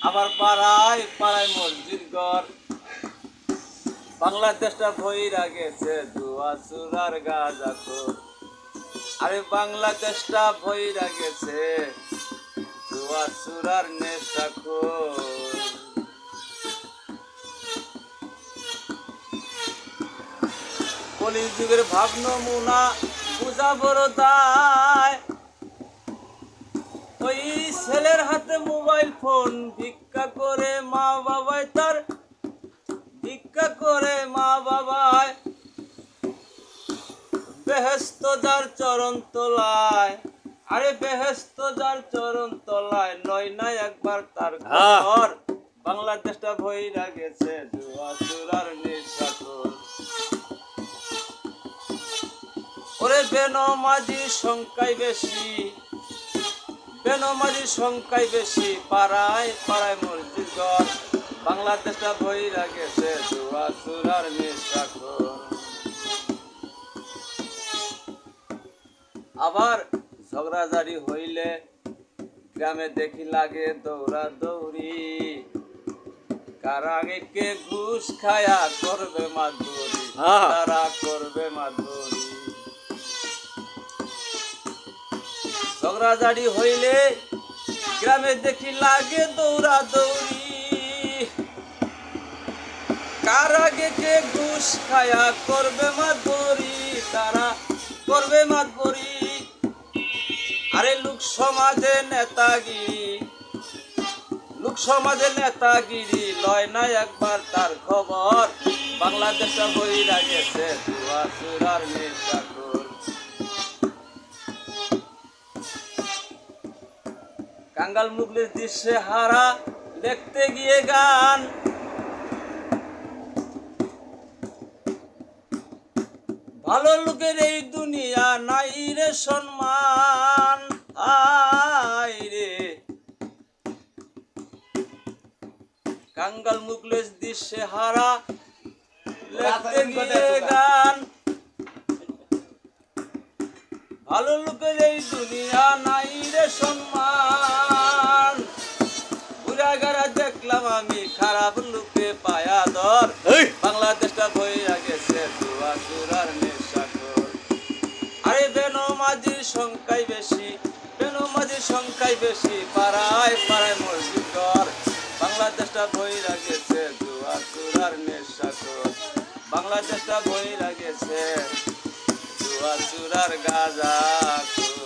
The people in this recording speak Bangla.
আবার পাড়ায় পাড়ায় মসজিদ ঘর, বাংলাদেশটা ভইরা গেছে জুয়া চুরার গাঁজাখোর। আরে বাংলাদেশটা ভইরা গেছে জুয়া চুরার নেশাখোর। কলিযুগের ভাব নমুনা বুঝা বড় দায়, ওই ছেলের হাতে মোবাইল ফোন ভিক্ষা করে মা বাবায় তার, ভিক্ষা করে মা বাবায় বেহেশত যার চরণ তলায়। আরে বেহেশত যার চরণ তলায়, নয় না একবার তার ঘর। বাংলাদেশটা ভইরা গেছে জুয়া চুরার নেশাখোর। ওরে বেনমাজির সংখ্যাই বেশি, বেনমাজির সংখ্যাই বেশি, পাড়ায় পাড়ায় মসজিদ ঘর, বাংলাদেশটা ভইরা গেছে জুয়া চুরার নেশাখোর। আবার ঝগড়াঝাড়ি হইলে গ্রামে দেখি লাগে দৌড়া দৌড়ি, কার আগে কে ঘুষ খায়া করবে মাধুরী, তারা করবে মাধুরী। ঝগড়াঝাড়ি হইলে গ্রামে দেখি লাগে দৌড়া দৌড়ি, কার আগে কে ঘুষ খায়া করবে মাধুরী, তারা করবে মাধুরী। আরে লোক সমাজে নেতাগিরি, লোক সমাজে নেতাগিরি, লয় না একবার তার খবর। বাংলাদেশটা বইরা গেছে জুয়া চুরার নেশাখোর। কাঙ্গাল মুগলির দৃশ্যে হারা দেখতে গিয়ে গান, ভালো লোকের এই দুনিয়া নাই রে সম্মান। আয় রে কাঙ্গাল মুগলির দৃশ্যে হারা দেখতে গিয়ে গান, ভালো লোকের এই দুনিয়া নাই রে সম্মান। ঘুরাঘারা দেখলাম আমি খারাপ লোকে পায়া দর, বাংলাদেশটা ভইরা গেছে জুয়া চুরার নেশাখোর। আরে বেনমাজির সংখ্যাই বেশি, বেনমাজির সংখ্যাই বেশি, পাড়ায় পাড়ায় মসজিদ ঘর, বাংলাদেশটা ভইরা গেছে জুয়া চুরার নেশাখোর। বাংলাদেশটা ভইরা গেছে জুয়া চুরার গাঁজাখোর।